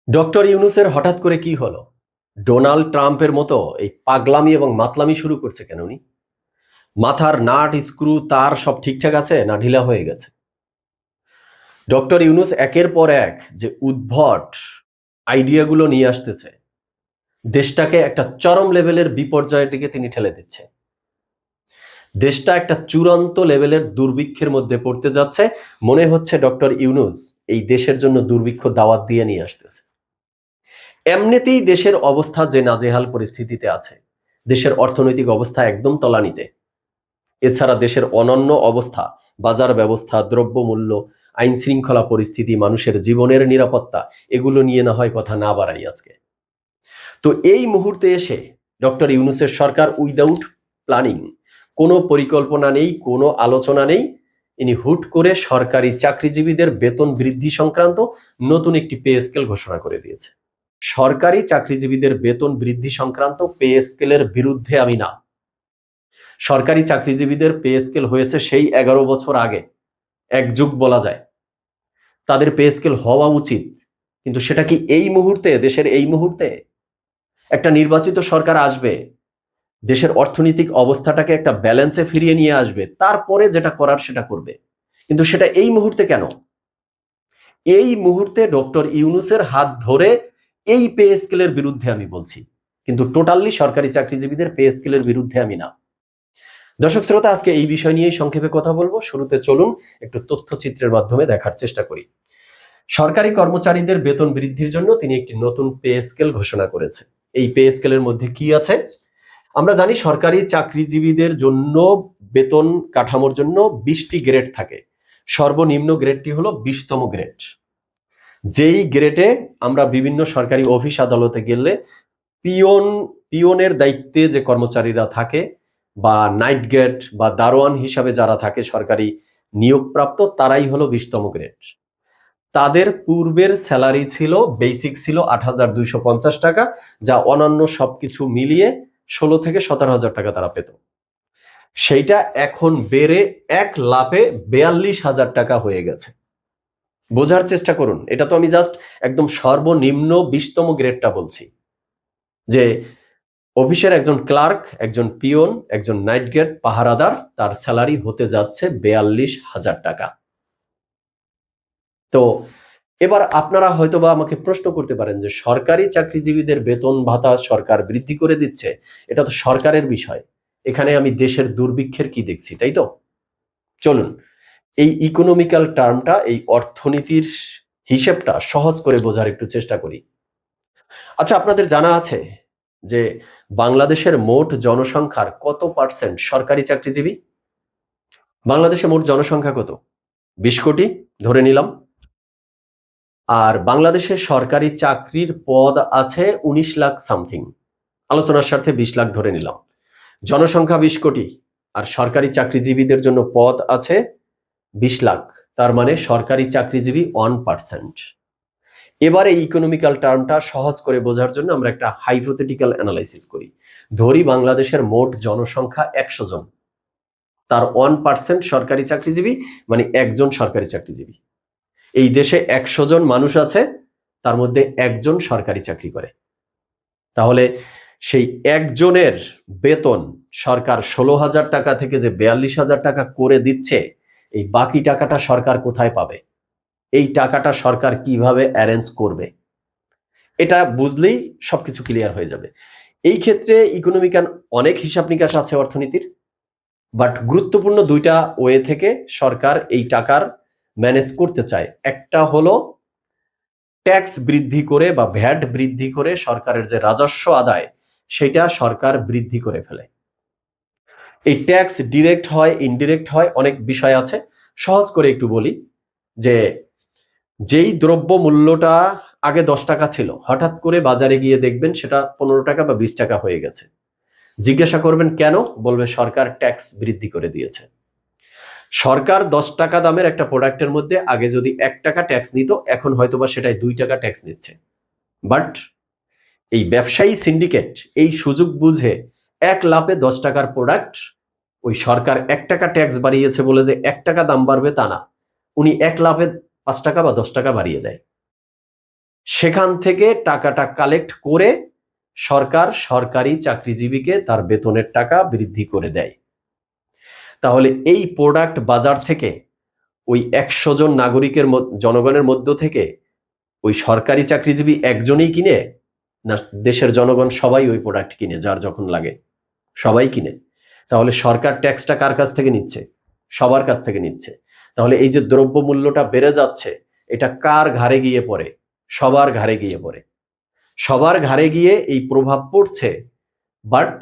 Doctor ইউনূসের হঠাৎ করে কি হলো? ডোনাল্ড ট্রাম্পের মতো এই পাগলামি এবং মাতলামি শুরু করছে কেন উনি? মাথার নাট, স্ক্রু, তার সব ঠিকঠাক আছে না ঢিলা হয়ে গেছে? ডক্টর ইউনূস একের পর এক যে উদ্ভট আইডিয়াগুলো নিয়ে আসতেছে, দেশটাকে একটা চরম লেভেলের বিপর্যয়ের দিকে তিনি ঠেলে দিচ্ছে। দেশটা একটা চূড়ান্ত লেভেলের দুর্ভিক্ষের মধ্যে পড়তে যাচ্ছে। মনে হচ্ছে ডক্টর ইউনূস এই দেশের জন্য দুর্ভিক্ষ দাওয়াত দিয়ে নিয়ে আসতেছে। এমনিতেই দেশের অবস্থা যে নাজেহাল পরিস্থিতিতে আছে, দেশের অর্থনৈতিক অবস্থা একদম তলানিতে। এছাড়া দেশের অনন্য অবস্থা, বাজার ব্যবস্থা, দ্রব্যমূল্য, আইন শৃঙ্খলা পরিস্থিতি, মানুষের জীবনের নিরাপত্তা, এগুলো নিয়ে না হয় কথা না বাড়াই আজকে। তো এই মুহূর্তে এসে ডক্টর ইউনূসের সরকার উইদাউট প্ল্যানিং, কোনো পরিকল্পনা নেই, কোনো আলোচনা নেই, ইনি হুট করে সরকারি চাকরিজীবীদের বেতন বৃদ্ধি সংক্রান্ত নতুন একটি পে স্কেল ঘোষণা করে দিয়েছে। সরকারি চাকরিজীবীদের বেতন বৃদ্ধি সংক্রান্ত পে স্কেলের বিরুদ্ধে আমি না। সরকারি চাকরিজীবীদের পে স্কেল হয়েছে সেই 11 বছর আগে, এক যুগ বলা যায়। তাদের পে স্কেল হওয়া উচিত, কিন্তু সেটা কি এই মুহূর্তে, দেশের এই মুহূর্তে? একটা নির্বাচিত সরকার আসবে, দেশের অর্থনৈতিক অবস্থাটাকে একটা ব্যালেন্সে ফিরিয়ে নিয়ে আসবে, তারপরে যেটা করার সেটা করবে। কিন্তু সেটা এই মুহূর্তে কেন? এই মুহূর্তে ডক্টর ইউনূসের হাত ধরে এই পে স্কেলের বিরুদ্ধে আমি বলছি, কিন্তু টোটালি সরকারি চাকরিজীবীদের পে স্কেলের বিরুদ্ধে আমি না। দর্শক শ্রোতা, আজকে এই বিষয় নিয়েই সংক্ষেপে কথা বলবো। শুরুতে চলুন একটু তথ্যচিত্রের মাধ্যমে দেখার চেষ্টা করি। সরকারি কর্মচারীদের বেতন বৃদ্ধির জন্য তিনি একটি নতুন পে স্কেল ঘোষণা করেছে। এই পে স্কেলের মধ্যে কি আছে? আমরা জানি সরকারি চাকরিজীবীদের জন্য বেতন কাঠামোর জন্য 20টি গ্রেড থাকে। সর্বনিম্ন গ্রেডটি হলো 20তম গ্রেড। যেই গ্রেডে আমরা বিভিন্ন সরকারি অফিস আদালতে গেলে পিয়নের দায়িত্বে যে কর্মচারীরা থাকে, বা নাইট গেট বা দারোয়ান হিসাবে যারা থাকে সরকারি নিয়োগপ্রাপ্ত, তারাই হলো 20তম গ্রেড। তাদের পূর্বের স্যালারি ছিল, বেসিক ছিল 8,250 টাকা, যা অন্যান্য সবকিছু মিলিয়ে 16 থেকে 17,000 টাকা তারা পেত। সেইটা এখন বেড়ে এক লাফে 42,000 টাকা হয়ে গেছে। বোঝার চেষ্টা করুন, এটা তো আমি জাস্ট একদম সর্বনিম্ন 20তম গ্রেডটা বলছি, যে অফিসের একজন ক্লার্ক, একজন পিয়ন, একজন নাইট গেট পাহারাদার, তার স্যালারি হতে যাচ্ছে 42,000 টাকা। তো এবার আপনারা হয়তোবা আমাকে প্রশ্ন করতে পারেন যে সরকারি চাকরিজীবীদের বেতন ভাতা সরকার বৃদ্ধি করে দিচ্ছে, এটা তো সরকারের বিষয়, এখানে আমি দেশের দুর্ভিক্ষের কি দেখছি, তাই তো? চলুন এই ইকোনমিক্যাল টার্মটা, এই অর্থনীতির হিসেবটা সহজ করে বোঝার একটু চেষ্টা করি। আচ্ছা, আপনাদের জানা আছে যে বাংলাদেশের মোট জনসংখ্যার কত পার্সেন্ট সরকারি চাকরিজীবী? বাংলাদেশে মোট জনসংখ্যা কত? 20 কোটি ধরে নিলাম। আর বাংলাদেশের সরকারি চাকরির পদ আছে 19 লাখ সামথিং, আলোচনার স্বার্থে 20 লাখ ধরে নিলাম। জনসংখ্যা 20 কোটি, আর সরকারি চাকরিজীবীদের জন্য পদ আছে 20 লাখ, তার মানে সরকারি চাকরিজীবী 1%। এবারে ইকোনমিক্যাল টার্মটা সহজ করে বোঝার জন্য আমরা একটা হাইপোথেটিক্যাল অ্যানালাইসিস করি। ধরি বাংলাদেশের মোট জনসংখ্যা 100 জন, তার 1% সরকারি চাকরিজীবী, মানে একজন সরকারি চাকরিজীবী। এই দেশে 100 জন মানুষ আছে, তার মধ্যে একজন সরকারি চাকরি করে। তাহলে সেই একজনের বেতন সরকার 16,000 টাকা থেকে যে 42,000 টাকা করে দিচ্ছে, এই বাকি টাকাটা সরকার কোথায় পাবে? এই টাকাটা সরকার কিভাবে অ্যারেঞ্জ করবে? এটা বুঝলেই সবকিছু ক্লিয়ার হয়ে যাবে। এই ক্ষেত্রে ইকোনমিক্যাল অনেক হিসাব নিকাশ আছে অর্থনীতির, বাট গুরুত্বপূর্ণ দুইটা ওয়ে থেকে সরকার এই টাকার ম্যানেজ করতে চায়। একটা হলো ট্যাক্স বৃদ্ধি করে বা ভ্যাট বৃদ্ধি করে সরকারের যে রাজস্ব আদায়, সেটা সরকার বৃদ্ধি করে ফেলে। এই ট্যাক্স ডিরেক্ট হয়, ইনডিরেক্ট হয়, অনেক বিষয় আছে। সহজ করে একটু বলি যে যেই দ্রব্য মূল্যটা আগে 10 টাকা ছিল, হঠাৎ করে বাজারে গিয়ে দেখবেন সেটা 15 টাকা বা 20 টাকা হয়ে গেছে। জিজ্ঞাসা করবেন কেন? বলবে সরকার ট্যাক্স বৃদ্ধি করে দিয়েছে। সরকার 10 টাকা দামের একটা প্রোডাক্টের মধ্যে আগে যদি 1 টাকা ট্যাক্স নিত, এখন হয়তোবা সেটাই 2 টাকা ট্যাক্স নিচ্ছে। বাট এই ব্যবসায়ী সিন্ডিকেট এই সুযোগ বুঝে 1 লাফে 10 টাকার প্রোডাক্ট, ওই সরকার 1 টাকা ট্যাক্স বাড়িয়েছে বলে যে 1 টাকা দাম বাড়বে তা না, উনি 1 লাফে 5 টাকা বা 10 টাকা বাড়িয়ে দেয়। সেখান থেকে টাকাটা কালেক্ট করে সরকার সরকারি চাকরিজীবীকে তার বেতনের টাকা বৃদ্ধি করে দেয়। তাহলে এই প্রোডাক্ট বাজার থেকে ওই 100 জন নাগরিকের জনগণের মধ্য থেকে ওই সরকারি চাকরিজীবী একজনই কিনে, না দেশের জনগণ সবাই ওই প্রোডাক্ট কিনে? যার যখন লাগে সবাই কিনে। তাহলে সরকার ট্যাক্সটা কার কাছ থেকে নিচ্ছে? সবার কাছ থেকে নিচ্ছে। তাহলে এই যে দ্রব্য মূল্যটা বেড়ে যাচ্ছে, এটা কার ঘাড়ে গিয়ে পড়ে? সবার ঘাড়ে গিয়ে পড়ে। সবার ঘাড়ে গিয়ে এই প্রভাব পড়ছে, বাট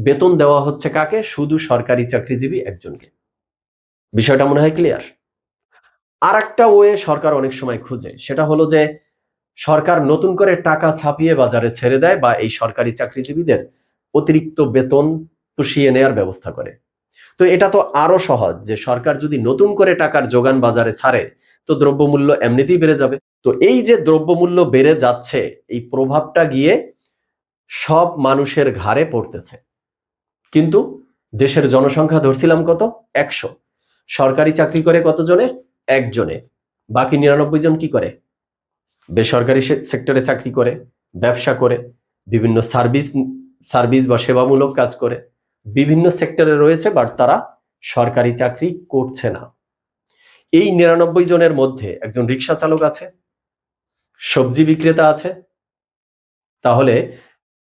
বেতন দেওয়া হচ্ছে কাকে? শুধু সরকারি চাকরিজীবী একজনকে। বিষয়টা মনে হয় ক্লিয়ার। আর একটা ওয়ে সরকার অনেক সময় খুঁজে, সেটা হলো যে সরকার নতুন করে টাকা ছাপিয়ে বাজারে ছেড়ে দেয় বা এই সরকারি চাকরিজীবীদের অতিরিক্ত বেতন পুষিয়ে নেয়ার ব্যবস্থা করে। তো এটা তো আরো সহজ, যে সরকার যদি নতুন করে টাকার যোগান বাজারে ছাড়ে তো দ্রব্যমূল্য এমনিতেই বেড়ে যাবে। তো এই যে দ্রব্যমূল্য বেড়ে যাচ্ছে, এই প্রভাবটা গিয়ে সব মানুষের ঘাড়ে পড়তেছে। কিন্তু দেশের জনসংখ্যা ধরছিলাম কত? 100। সরকারি চাকরি করে কতজনে? একজনে। বাকি 99 জন কি করে? বেসরকারি সেক্টরে চাকরি করে, ব্যবসা করে, বিভিন্ন সার্ভিস বা সেবামূলক কাজ করে, বিভিন্ন সেক্টরে রয়েছে, বাট তারা সরকারি চাকরি করছে না। এই 99 জনের মধ্যে একজন রিক্সা চালক আছে, সবজি বিক্রেতা আছে। তাহলে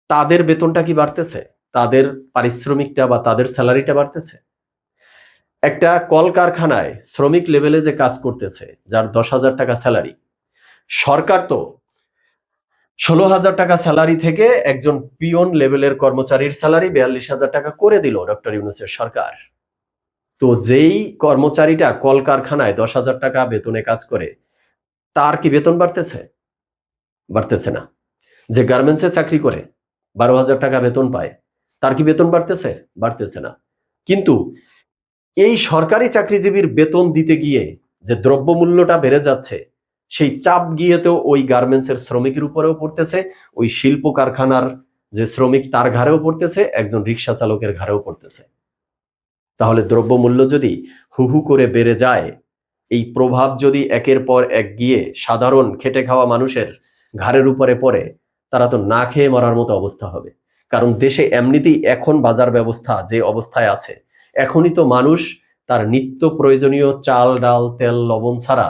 তাদের বেতনটা কি বাড়তেছে? তাদের পারিশ্রমিকটা বা তাদের স্যালারিটা বাড়তেছে? একটা কলকারখানায় শ্রমিক লেভেলে যে কাজ করতেছে, যার 10,000 টাকা স্যালারি, সরকার তো 16,000 টাকা স্যালারি থেকে একজন পিয়ন লেভেলের কর্মচারীর স্যালারি 42,000 টাকা করে দিল ডক্টর ইউনূসের সরকার। তো যেই কর্মচারীটা কলকারখানায় 10,000 টাকা বেতনে কাজ করে, তার কি বেতন বাড়তেছে? বাড়তেছে না। যে গার্মেন্টসে চাকরি করে 12,000 টাকা বেতন পায়, তার কি বেতন বাড়তেছে? বাড়তেছে না। কিন্তু এই সরকারি চাকরিজীবীর বেতন দিতে গিয়ে যে দ্রব্যমূল্যটা বেড়ে যাচ্ছে, সেই চাপ গিয়ে তো ওই গার্মেন্টসের শ্রমিকের উপরেও পড়তেছে, ওই শিল্প কারখানার যে শ্রমিক তার ঘাড়েও পড়তেছে, একজন রিক্সা চালকের ঘাড়েও পড়তেছে। তাহলে দ্রব্যমূল্য যদি হু হু করে বেড়ে যায়, এই প্রভাব যদি একের পর এক গিয়ে সাধারণ খেটে খাওয়া মানুষের ঘাড়ের উপরে পড়ে, তারা তো না খেয়ে মরার মতো অবস্থা হবে। কারণ দেশে এমনিতেই এখন বাজার ব্যবস্থা যে অবস্থায় আছে, এখনই তো মানুষ তার নিত্য প্রয়োজনীয় চাল ডাল তেল লবণ ছাড়া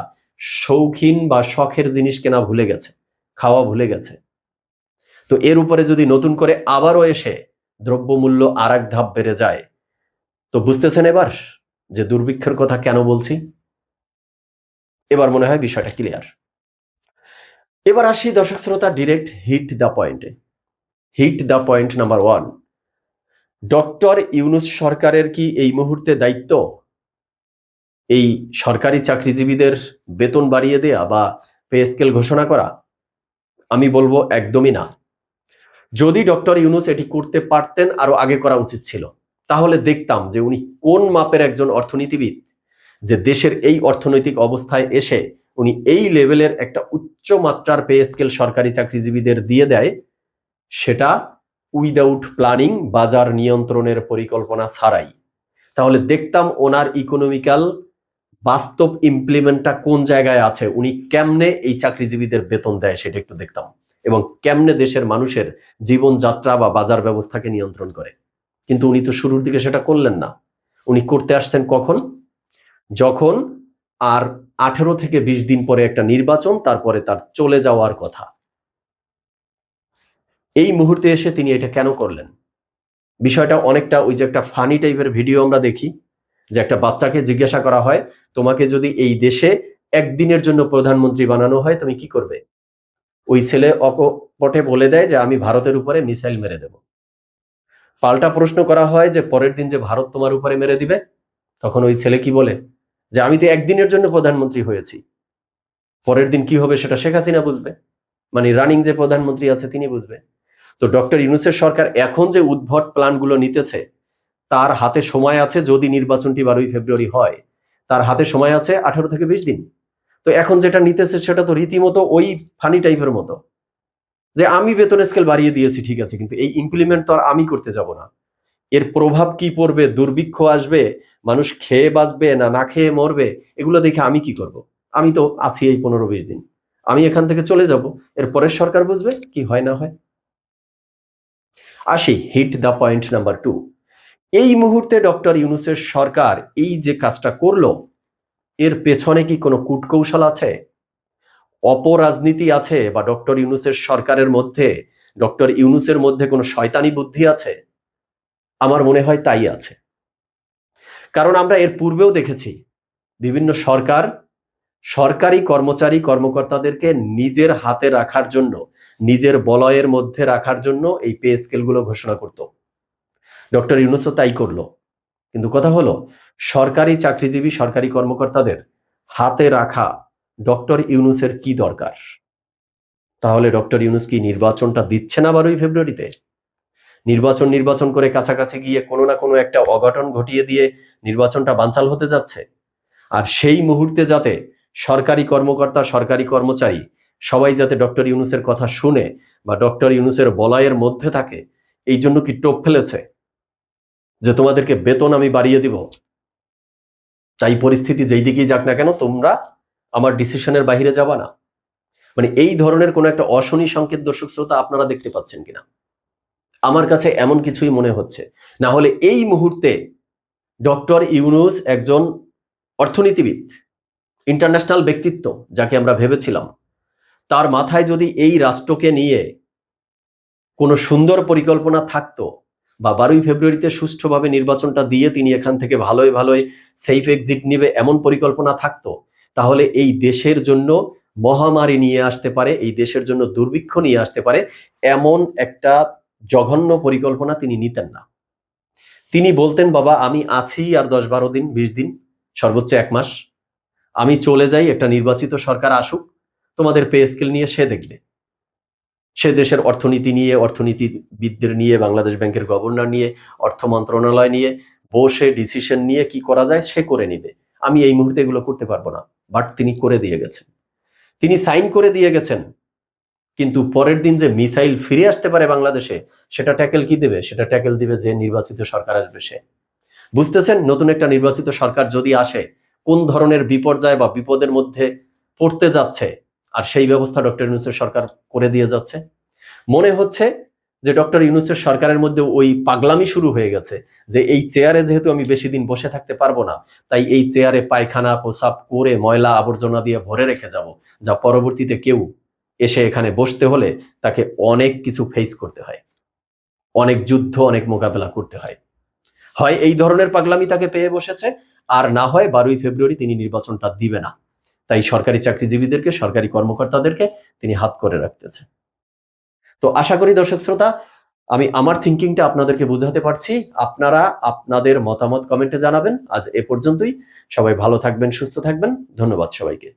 শৌখিন বা শখের জিনিস কেনা ভুলে গেছে, খাওয়া ভুলে গেছে। তো এর উপরে যদি নতুন করে আবারও এসে দ্রব্যমূল্য আর এক ধাপ বেড়ে যায়, তো বুঝতেছেন এবার যে দুর্ভিক্ষের কথা কেন বলছি? এবার মনে হয় বিষয়টা ক্লিয়ার। এবার আসি দর্শক শ্রোতা, ডিরেক্ট হিট দ্য পয়েন্টে। Hit the point number 1, doctor Yunus সরকারের কি এই মুহূর্তে দায়িত্ব এই সরকারি চাকরিজীবীদের বেতন বাড়িয়ে দেয়া বা পে স্কেল ঘোষণা করা? আমি বলবো একদমই না। যদি ডক্টর ইউনূস এটি করতে পারতেন, আরো আগে করা উচিত ছিল। তাহলে দেখতাম যে উনি কোন মাপের একজন অর্থনীতিবিদ, যে দেশের এই অর্থনৈতিক অবস্থায় এসে উনি এই লেভেলের একটা উচ্চ মাত্রার পে স্কেল সরকারি চাকরিজীবীদের দিয়ে দেয়, সেটা উইদাউট প্ল্যানিং, বাজার নিয়ন্ত্রণের পরিকল্পনা ছাড়াই। তাহলে দেখতাম ওনার ইকোনমিক্যাল বাস্তব ইমপ্লিমেন্টটা কোন জায়গায় আছে, উনি কেমনে এই চাকরিজীবীদের বেতন দেয় সেটা একটু দেখতাম, এবং কেমনে দেশের মানুষের জীবনযাত্রা বা বাজার ব্যবস্থাকে নিয়ন্ত্রণ করে। কিন্তু উনি তো শুরুর দিকে সেটা করলেন না। উনি করতে আসছেন কখন? যখন আর 18 থেকে 20 দিন পরে একটা নির্বাচন, তারপরে তার চলে যাওয়ার কথা। এই মুহূর্তে এসে তিনি এটা কেন করলেন? বিষয়টা অনেকটা ওই যে একটা ফানি টাইপের ভিডিও আমরা দেখি, যে একটা বাচ্চাকে জিজ্ঞাসা করা হয়, তোমাকে যদি এই দেশে একদিনের জন্য প্রধানমন্ত্রী বানানো হয় তুমি কি করবে? ওই ছেলে অকপটে বলে দেয় যে আমি ভারতের উপরে মিসাইল মেরে দেব। পাল্টা প্রশ্ন করা হয় যে পরের দিন যে ভারত তোমার উপরে মেরে দিবে, তখন ওই ছেলে কি বলে? যে আমি তো একদিনের জন্য প্রধানমন্ত্রী হয়েছি। পরের দিন কি হবে সেটা শেখ হাসিনা বুঝবে, মানে রানিং যে প্রধানমন্ত্রী আছে তিনি বুঝবে। তো ডক্টর ইউনূসের সরকার এখন যে উদ্ভট প্ল্যানগুলো নিতেছে, তার হাতে সময় আছে, যদি নির্বাচনটি 12ই ফেব্রুয়ারি হয়, তার হাতে সময় আছে 18 থেকে 20 দিন। তো এখন যেটা নিতেছে সেটা তো রীতিমতো ওই ফানি টাইপের মতো, যে আমি বেতন স্কেল বাড়িয়ে দিয়েছি ঠিক আছে, কিন্তু এই ইমপ্লিমেন্ট তো আর আমি করতে যাব না। এর প্রভাব কি পড়বে? দুর্ভিক্ষ আসবে, মানুষ খেয়ে বাঁচবে না না খেয়ে মরবে, এগুলো দেখে আমি কি করব? আমি তো আছি এই 15-20 দিন, আমি এখান থেকে চলে যাব, এর পরের সরকার বুঝবে কি হয় না হয়। আসি হিট দ্য পয়েন্ট নাম্বার 2। এই মুহূর্তে ডক্টর ইউনূসের সরকার এই যে কাজটা করলো, এর পেছনে কি কোনো কূটকৌশল আছে, অপরাজনীতি আছে, বা ডক্টর ইউনূসের সরকারের মধ্যে, ডক্টর ইউনূসের মধ্যে কোনো শয়তানি বুদ্ধি আছে? আমার মনে হয় তাই আছে। কারণ আমরা এর পূর্বেও দেখেছি বিভিন্ন সরকার সরকারি কর্মচারী কর্মকর্তাদেরকে নিজের হাতে রাখার জন্য, নিজের বলয়ের মধ্যে রাখার জন্য এই পে স্কেলগুলো ঘোষণা করত। ডক্টর ইউনূসও তাই করলো। কিন্তু কথা হলো, সরকারি চাকরিজীবী সরকারি কর্মকর্তাদের হাতে রাখা ডক্টর ইউনূসের কি দরকার? তাহলে ডক্টর ইউনূস কি নির্বাচনটা দিচ্ছে না 12ই ফেব্রুয়ারিতে? নির্বাচন করে কাছাকাছি গিয়ে কোনো না কোনো একটা অঘটন ঘটিয়ে দিয়ে নির্বাচনটা বানচাল হতে যাচ্ছে। আর সেই মুহূর্তে যাতে সরকারি কর্মকর্তা সরকারি কর্মচারী সবাই যাতে ডক্টর ইউনূসের কথা শুনে বা ডক্টর ইউনূসের বলয়ের মধ্যে থাকে, এই জন্য কি টোপ ফেলেছে যে তোমাদেরকে বেতন আমি বাড়িয়ে দিব, তাই পরিস্থিতি যেই দিকেই যাক না কেন তোমরা আমার ডিসিশনের বাইরে যাবা না? মানে এই ধরনের কোন একটা অশনি সংকেত দর্শক শ্রোতা আপনারা দেখতে পাচ্ছেন কিনা? আমার কাছে এমন কিছুই মনে হচ্ছে। না হলে এই মুহূর্তে ডক্টর ইউনূস একজন অর্থনীতিবিদ, ইন্টারন্যাশনাল ব্যক্তিত্ব যাকে আমরা ভেবেছিলাম, তার মাথায় যদি এই রাষ্ট্রকে নিয়ে কোনো সুন্দর পরিকল্পনা থাকতো, বা 12ই ফেব্রুয়ারিতে সুষ্ঠুভাবে নির্বাচনটা দিয়ে তিনি এখান থেকে ভালোই সেফ এক্সিট নিবে এমন পরিকল্পনা থাকতো, তাহলে এই দেশের জন্য মহামারী নিয়ে আসতে পারে, এই দেশের জন্য দুর্ভিক্ষ নিয়ে আসতে পারে এমন একটা জঘন্য পরিকল্পনা তিনি নিতেন না। তিনি বলতেন, বাবা আমি আছি আর 10-12 দিন 20 দিন সর্বোচ্চ 1 মাস, আমি চলে যাই, একটা নির্বাচিত সরকার আসুক, তোমাদের পে স্কেল নিয়ে সে দেখবে, সে দেশের অর্থনীতি নিয়ে, অর্থনীতিবিদদের নিয়ে, বাংলাদেশ ব্যাংকের গভর্নর নিয়ে, অর্থ মন্ত্রণালয় নিয়ে বসে ডিসিশন নিয়ে কি করা যায় সে করে নিবে, আমি এই মুহূর্তে এগুলো করতে পারবো না। বাট তিনি করে দিয়ে গেছেন, তিনি সাইন করে দিয়ে গেছেন, কিন্তু পরের দিন যে মিসাইল ফিরে আসতে পারে বাংলাদেশে, সেটা ট্যাকেল কি দেবে? সেটা ট্যাকেল দিবে যে নির্বাচিত সরকার আসবে সে। বুঝতেছেন, নতুন একটা নির্বাচিত সরকার যদি আসে কোন ধরনের বিপর্যয় বা বিপদের মধ্যে পড়তে যাচ্ছে, আর সেই ব্যবস্থা ডক্টর ইউনূসের সরকার করে দিয়ে যাচ্ছে। মনে হচ্ছে যে ডক্টর ইউনূসের সরকারের মধ্যে ওই পাগলামি শুরু হয়ে গেছে যে এই চেয়ারে যেহেতু আমি বেশি দিন বসে থাকতে পারবো না, তাই এই চেয়ারে পায়খানা প্রসাব করে ময়লা আবর্জনা দিয়ে ভরে রেখে যাব, যা পরবর্তীতে কেউ এসে এখানে বসতে হলে তাকে অনেক কিছু ফেস করতে হয়, অনেক যুদ্ধ, অনেক মোকাবেলা করতে হয়। হয় এই ধরনের পাগলামি তাকে পেয়ে বসেছে, আর না হয় 12ই ফেব্রুয়ারি তিনি নির্বাচনটা দিবে না, তাই সরকারি চাকরিজীবীদেরকে, সরকারি কর্মকর্তাদেরকে তিনি হাত করে রাখতেছে। তো আশা করি দর্শক শ্রোতা আমি আমার থিঙ্কিংটা আপনাদেরকে বুঝাতে পারছি। আপনারা আপনাদের মতামত কমেন্টে জানাবেন। আজ এ পর্যন্তই। সবাই ভালো থাকবেন, সুস্থ থাকবেন। ধন্যবাদ সবাইকে।